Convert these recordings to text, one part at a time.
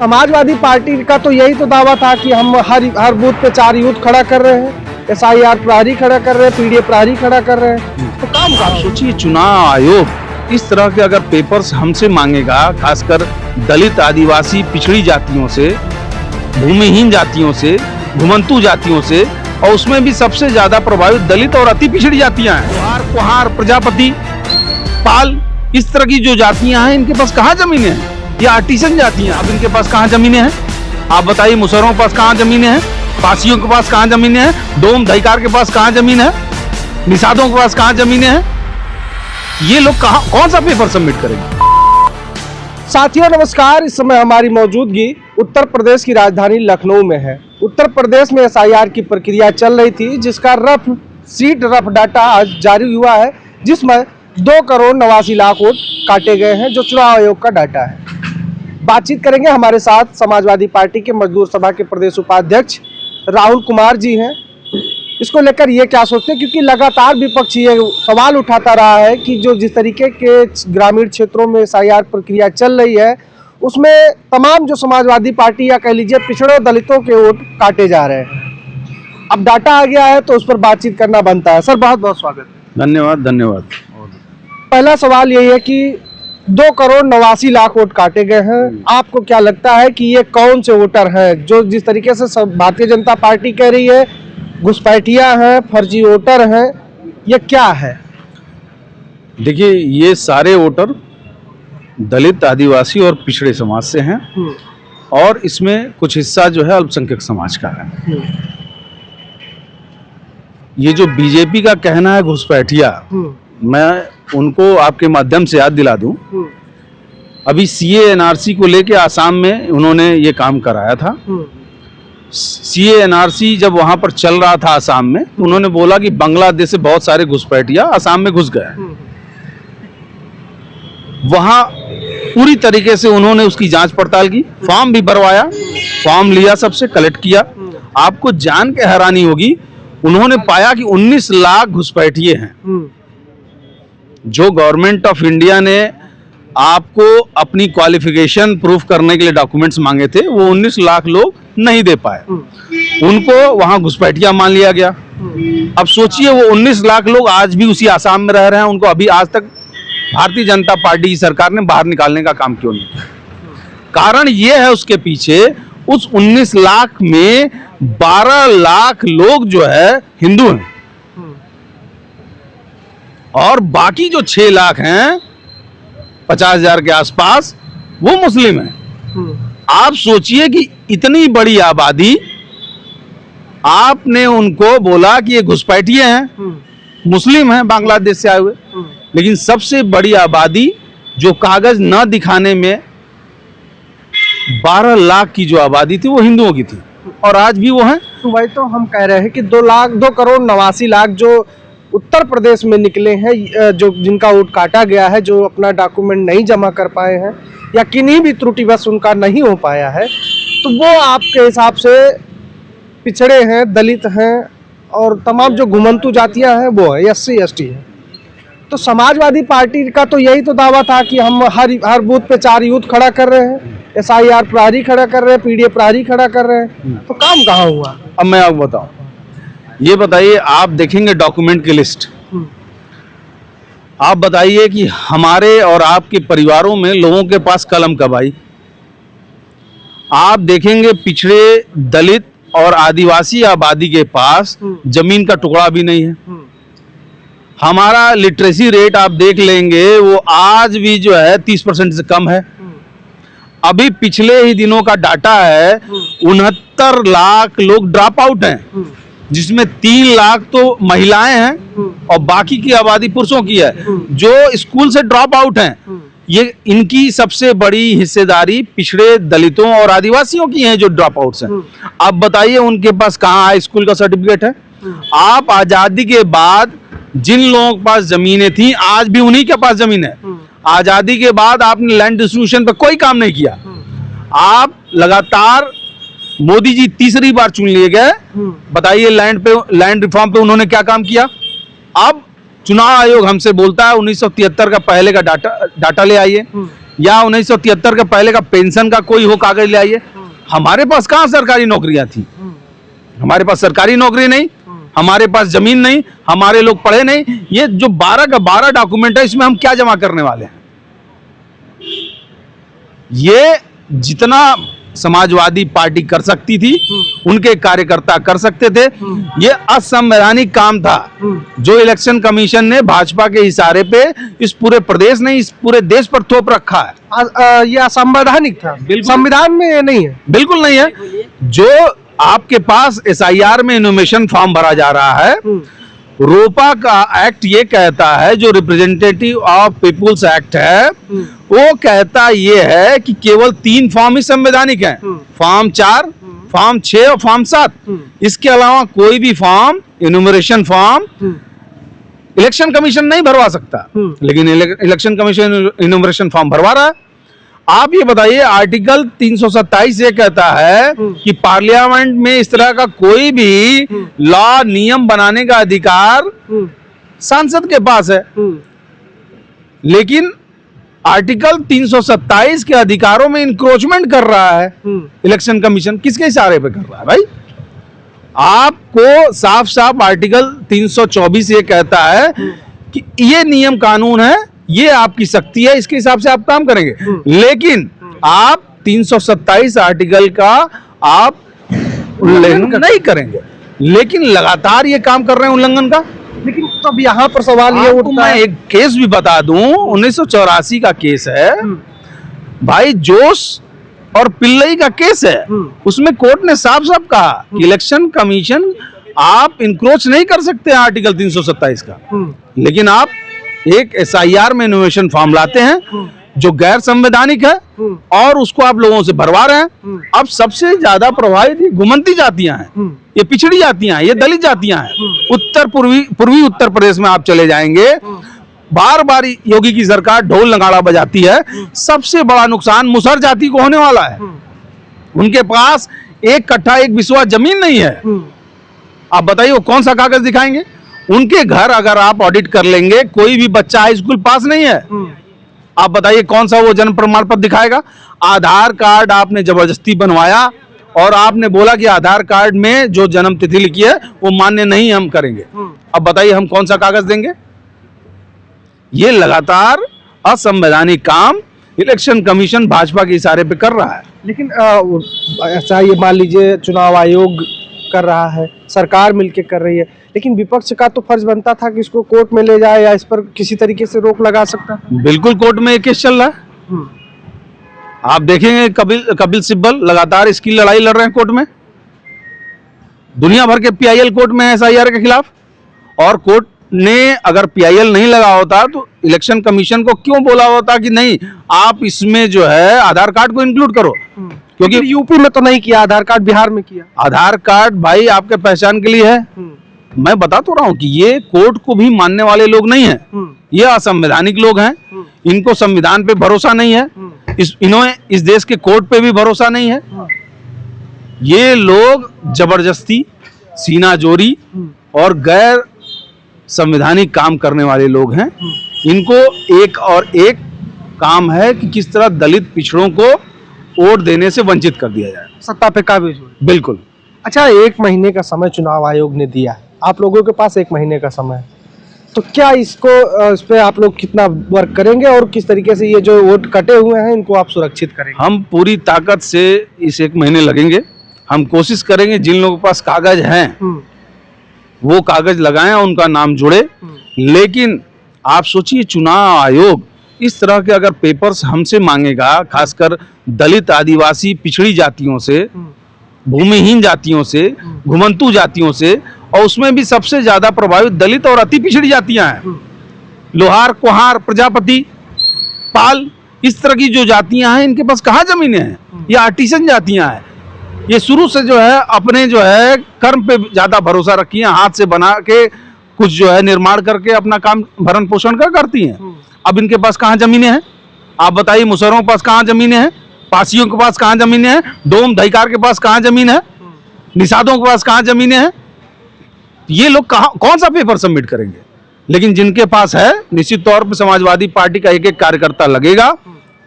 Samajwadi party का तो यही तो दावा था कि हम हर बूथ पे 4 यूथ खड़ा कर रहे हैं, SIR प्रहरी खड़ा कर रहे हैं, PDA प्रहरी खड़ा कर रहे हैं। तो काम आप सोचिए, चुनाव आयोग इस तरह के अगर पेपर्स हमसे मांगेगा, खासकर दलित, आदिवासी, पिछड़ी जातियों से, भूमिहीन जातियों से, घुमंतू जातियों से, और उसमें भी सबसे ज्यादा प्रभावित दलित और अति पिछड़ी जातियां हैं। कुहार, प्रजापति, पाल, इस तरह की जो जातियां हैं, इनके पास कहाँ जमीनें हैं? ये आर्टिसन जातियां, अब इनके पास कहाँ जमीनें हैं? आप बताइए, मुसहरों के पास कहाँ जमीनें हैं? पासियों के पास कहाँ जमीनें हैं? डोम दहीकार के पास कहाँ जमीन है? निषादों के पास कहाँ जमीनें हैं? ये लोग कौन सा पेपर सबमिट करेंगे? साथियों नमस्कार, इस समय हमारी मौजूदगी उत्तर प्रदेश की राजधानी लखनऊ में है। उत्तर प्रदेश में SIR की प्रक्रिया चल रही थी, जिसका रफ डाटा आज जारी हुआ है, जिसमें 2,89,00,000 वोट काटे गए हैं, जो चुनाव आयोग का डाटा है। बातचीत करेंगे, हमारे साथ समाजवादी पार्टी के मजदूर सभा के प्रदेश उपाध्यक्ष राहुल कुमार जी हैं। इसको लेकर ये क्या सोचते हैं, क्योंकि लगातार विपक्ष ये सवाल उठाता रहा है कि जो जिस तरीके के ग्रामीण क्षेत्रों में SIR प्रक्रिया चल रही है, उसमें तमाम जो समाजवादी पार्टी या कह लीजिए पिछड़े दलितों के वोट काटे जा रहे हैं। अब डाटा आ गया है तो उस पर बातचीत करना बनता है। सर, बहुत बहुत स्वागत। धन्यवाद। पहला सवाल यही है कि 2,89,00,000 वोट काटे गए हैं। आपको क्या लगता है कि ये कौन से वोटर हैं, जो जिस तरीके से भारतीय जनता पार्टी कह रही है घुसपैठिया हैं, फर्जी वोटर हैं, ये क्या है? देखिए, ये सारे वोटर दलित, आदिवासी और पिछड़े समाज से हैं, और इसमें कुछ हिस्सा जो है अल्पसंख्यक समाज का है। ये जो बीजेपी का कहना है घुसपैठिया, मैं उनको आपके माध्यम से याद दिला दूं, अभी CA NRC को लेके आसाम में उन्होंने ये काम कराया था। CA NRC जब वहां पर चल रहा था आसाम में, तो उन्होंने बोला कि बांग्लादेश से बहुत सारे घुसपैठिया आसाम में घुस गए। वहां पूरी तरीके से उन्होंने उसकी जांच पड़ताल की, फॉर्म भी भरवाया, फॉर्म लिया, सबसे कलेक्ट किया। आपको जान के हैरानी होगी, उन्होंने पाया कि 19 लाख घुसपैठिए हैं। जो गवर्नमेंट ऑफ इंडिया ने आपको अपनी क्वालिफिकेशन प्रूफ करने के लिए डॉक्यूमेंट्स मांगे थे, वो 19 लाख लोग नहीं दे पाए, उनको वहां घुसपैठिया मान लिया गया। अब सोचिए, वो 19 लाख लोग आज भी उसी आसाम में रह रहे हैं, उनको अभी आज तक भारतीय जनता पार्टी की सरकार ने बाहर निकालने का काम क्यों नहीं किया? कारण ये है उसके पीछे, उस 19 लाख में 12 लाख लोग जो है हिंदू हैं, और बाकी जो 6 लाख हैं, 50,000 के आसपास, वो मुस्लिम हैं। आप सोचिए कि इतनी बड़ी आबादी, आपने उनको बोला कि ये घुसपैठिए हैं, मुस्लिम हैं, बांग्लादेश से आए हुए, लेकिन सबसे बड़ी आबादी जो कागज न दिखाने में 12 लाख की जो आबादी थी, वो हिंदुओं की थी, और आज भी वो हैं। तो वही तो हम कह रहे हैं कि 2,89,00,000 जो उत्तर प्रदेश में निकले हैं, जो जिनका वोट काटा गया है, जो अपना डॉक्यूमेंट नहीं जमा कर पाए हैं या किन्हीं भी त्रुटिवश उनका नहीं हो पाया है, तो वो आपके हिसाब से पिछड़े हैं, दलित हैं, और तमाम जो घुमंतू जातियां हैं वो है, SC ST है। तो समाजवादी पार्टी का तो यही तो दावा था कि हम हर बूथ पे 4 यूथ खड़ा कर रहे हैं, SIR प्रहरी खड़ा कर रहे हैं, PDA प्रहरी खड़ा कर रहे हैं। तो काम कहाँ हुआ? अब मैं आपको बताऊं, ये बताइए, आप देखेंगे डॉक्यूमेंट की लिस्ट, आप बताइए कि हमारे और आपके परिवारों में लोगों के पास कलम कब आई? आप देखेंगे पिछड़े, दलित और आदिवासी आबादी के पास जमीन का टुकड़ा भी नहीं है। हमारा लिटरेसी रेट आप देख लेंगे, वो आज भी जो है 30% से कम है। अभी पिछले ही दिनों का डाटा है, 69 लाख लोग ड्रॉप आउट हैं, जिसमें 3 लाख तो महिलाएं हैं और बाकी की आबादी पुरुषों की है, जो स्कूल से ड्रॉप आउट हैं। ये इनकी सबसे बड़ी हिस्सेदारी पिछड़े दलितों और आदिवासियों की है, जो ड्रॉप आउट्स हैं। अब बताइए, उनके पास कहाँ हाई स्कूल का सर्टिफिकेट है? आप आजादी के बाद जिन लोगों के पास जमीनें थी, आज भी उन्हीं के पास जमीन है। आजादी के बाद आपने लैंड डिस्ट्रीब्यूशन पे कोई काम नहीं किया। आप लगातार, मोदी जी तीसरी बार चुन लिए गए, बताइए लैंड रिफॉर्म पे उन्होंने क्या काम किया? अब चुनाव आयोग हमसे बोलता है 1973 का पहले का डाटा ले आइए। या 1973 के पहले का पेंशन का कोई हो कागज ले आइए। हमारे पास कहाँ सरकारी नौकरियां थी? हमारे पास सरकारी नौकरी नहीं, हमारे पास जमीन नहीं, हमारे लोग पढ़े नहीं। ये जो 12 का 12 डॉक्यूमेंट है, इसमें हम क्या जमा करने वाले हैं? ये जितना समाजवादी पार्टी कर सकती थी, उनके कार्यकर्ता कर सकते थे। ये असंवैधानिक काम था जो इलेक्शन कमीशन ने भाजपा के इशारे पे इस पूरे प्रदेश नहीं, इस पूरे देश पर थोप रखा है। ये असंवैधानिक था, संविधान में ये नहीं है। बिल्कुल नहीं है। जो आपके पास SIR में इनोवेशन फॉर्म भरा जा रहा है, रोपा का एक्ट ये कहता है, जो रिप्रेजेंटेटिव ऑफ पीपुल्स एक्ट है, वो कहता ये है कि केवल 3 फॉर्म ही संवैधानिक हैं, फॉर्म 4, फॉर्म 6 और फॉर्म 7। इसके अलावा कोई भी form, enumeration form election commission नहीं भरवा सकता, लेकिन इलेक्शन कमीशन इन्यूमरेशन फॉर्म भरवा रहा है। आप ये बताइए, आर्टिकल 327 ये कहता है कि पार्लियामेंट में इस तरह का कोई भी लॉ, नियम बनाने का अधिकार सांसद के पास है, लेकिन आर्टिकल 327 के अधिकारों में इंक्रोचमेंट कर रहा है इलेक्शन कमीशन। किसके इशारे पे कर रहा है भाई? आपको साफ साफ आर्टिकल 324 ये कहता है कि ये नियम कानून है, ये आपकी शक्ति है, इसके हिसाब से आप काम करेंगे, लेकिन आप 327 आर्टिकल का आप उल्लंघन नहीं करेंगे, लेकिन लगातार ये काम कर रहे हैं उल्लंघन का। लेकिन तब यहाँ पर सवाल ये उठता है, मैं एक केस भी बता दूं, 1984 का केस है भाई, जोश और पिल्लई का केस है। उसमें कोर्ट ने साफ साफ कहा कि इलेक्शन कमीशन आप इंक्रोच नहीं कर सकते आर्टिकल 327 का, लेकिन आप एक SIR में इनोवेशन फॉर्म लाते हैं जो गैर संवैधानिक है और उसको आप लोगों से भरवा रहे हैं। अब सबसे ज्यादा प्रभावित ये घुमंती जातियां हैं, ये पिछड़ी जातियां हैं, ये दलित जातियां हैं। पूर्वी उत्तर प्रदेश में आप चले जाएंगे, बार बार योगी की सरकार ढोल नगाड़ा बजाती है। सबसे बड़ा नुकसान मुसहर जाति को होने वाला है। उनके पास 1 कट्ठा 1 बिस्वा जमीन नहीं है। आप बताइए वो कौन सा कागज दिखाएंगे? उनके घर अगर आप ऑडिट कर लेंगे, कोई भी बच्चा हाई स्कूल पास नहीं है, आप बताइए कौन सा वो जन्म प्रमाण पत्र दिखाएगा? आधार कार्ड आपने जबरदस्ती बनवाया और आपने बोला कि आधार कार्ड में जो जन्म तिथि लिखी है वो मान्य नहीं हम करेंगे। अब बताइए हम कौन सा कागज देंगे? ये लगातार असंवैधानिक काम इलेक्शन कमीशन भाजपा के इशारे पे कर रहा है। लेकिन ऐसा ये मान लीजिए चुनाव आयोग कर रहा है, सरकार मिलके कर रही है, लेकिन विपक्ष का तो फर्ज बनता था कि इसको कोर्ट में ले जाए या इस पर किसी तरीके से रोक लगा सकता था। बिल्कुल कोर्ट में एक केस चल रहा है। आप देखेंगे कपिल सिब्बल लगातार इसकी लड़ाई लड़ रहे हैं कोर्ट में। दुनिया भर के PIL कोर्ट में है SIR के खिलाफ, और कोर्ट ने अगर PIL नहीं लगा होता तो इलेक्शन कमीशन को क्यों बोला होता कि नहीं आप इसमें जो है आधार कार्ड को इंक्लूड करो? क्योंकि यूपी में तो नहीं किया, आधार कार्ड बिहार में किया। आधार कार्ड भाई आपके पहचान के लिए है। मैं बता तो रहा हूँ कि ये कोर्ट को भी मानने वाले लोग नहीं हैं, ये असंवैधानिक लोग हैं। इनको संविधान पे भरोसा नहीं है, इन्होंने इस देश के कोर्ट पे भी भरोसा नहीं है। ये लोग जबरदस्ती, सीनाजोरी और गैर संवैधानिक काम करने वाले लोग हैं। इनको एक और एक काम है कि किस तरह दलित पिछड़ों को वोट देने से वंचित कर दिया जाए, सत्ता पे काबिज हो। बिल्कुल। अच्छा, 1 महीने का समय चुनाव आयोग ने दिया है, आप लोगों के पास 1 महीने का समय है, तो क्या इस पे आप लोग कितना वर्क करेंगे और किस तरीके से ये जो वोट कटे हुए हैं इनको आप सुरक्षित करेंगे? हम पूरी ताकत से इस 1 महीने लगेंगे। हम कोशिश करेंगे जिन लोगों के पास कागज हैं वो कागज लगाएं, उनका नाम जुड़े। लेकिन आप सोचिए, चुनाव आयोग इस तरह के अगर पेपर्स हमसे मांगेगा, खासकर दलित, आदिवासी, पिछड़ी जातियों से, भूमिहीन जातियों से, घुमंतू जातियों से, और उसमें भी सबसे ज्यादा प्रभावित दलित और अति पिछड़ी जातियां हैं। लोहार, कुम्हार, प्रजापति, पाल, इस तरह की जो जातियां हैं, इनके पास कहाँ जमीनें हैं? ये आर्टिसन जातियां हैं। ये शुरू से जो है अपने जो है कर्म पे ज्यादा भरोसा रखी हैं, हाथ से बना के कुछ जो है निर्माण करके अपना काम भरण पोषण करती हैं। अब इनके पास कहाँ जमीनें हैं? आप बताइए, मुसहरों के पास कहाँ जमीनें हैं? पासियों के पास कहाँ जमीनें हैं? डोम दहीकार के पास कहाँ जमीन है? निषादों के पास कहाँ जमीनें हैं? ये लोग कौन सा पेपर सबमिट करेंगे? लेकिन जिनके पास है, निश्चित तौर पर समाजवादी पार्टी का एक एक कार्यकर्ता लगेगा,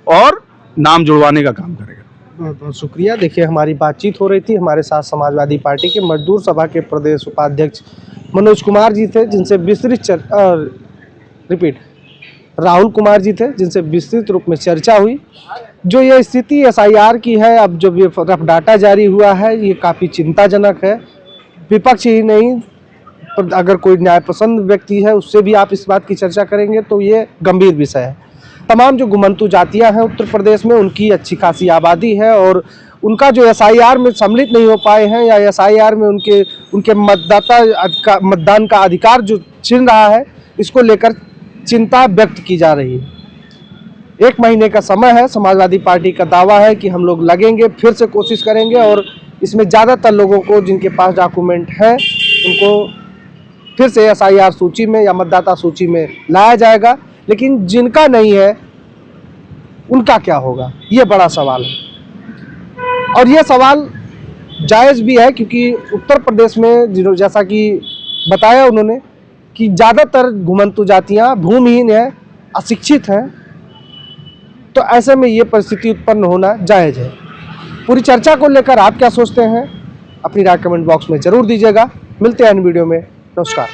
और नाम जुड़वाने का काम करेगा। बहुत बहुत शुक्रिया। देखिए, हमारी बातचीत हो रही थी, हमारे साथ समाजवादी पार्टी के मजदूर सभा के प्रदेश उपाध्यक्ष मनोज कुमार जी थे, जिनसे विस्तृत राहुल कुमार जी थे, जिनसे विस्तृत रूप में चर्चा हुई। जो ये स्थिति एसआईआर की है, अब जो ये रफ डाटा जारी हुआ है, ये काफ़ी चिंताजनक है। विपक्ष ही नहीं, अगर कोई न्यायपसंद व्यक्ति है उससे भी आप इस बात की चर्चा करेंगे तो ये गंभीर विषय है। तमाम जो घुमंतू जातियां हैं उत्तर प्रदेश में, उनकी अच्छी खासी आबादी है और उनका जो एसआईआर में सम्मिलित नहीं हो पाए हैं या एसआईआर में उनके मतदान का अधिकार जो छिन रहा है, इसको लेकर चिंता व्यक्त की जा रही है। 1 महीने का समय है। समाजवादी पार्टी का दावा है कि हम लोग लगेंगे, फिर से कोशिश करेंगे और इसमें ज़्यादातर लोगों को जिनके पास डॉक्यूमेंट है उनको फिर से एसआईआर सूची में या मतदाता सूची में लाया जाएगा। लेकिन जिनका नहीं है उनका क्या होगा, ये बड़ा सवाल है। और ये सवाल जायज़ भी है, क्योंकि उत्तर प्रदेश में जैसा कि बताया उन्होंने कि ज़्यादातर घुमंतू जातियाँ भूमिहीन हैं, अशिक्षित हैं, तो ऐसे में ये परिस्थिति उत्पन्न होना जायज़ है। पूरी चर्चा को लेकर आप क्या सोचते हैं, अपनी राय कमेंट बॉक्स में ज़रूर दीजिएगा। मिलते हैं इन वीडियो में। नमस्कार।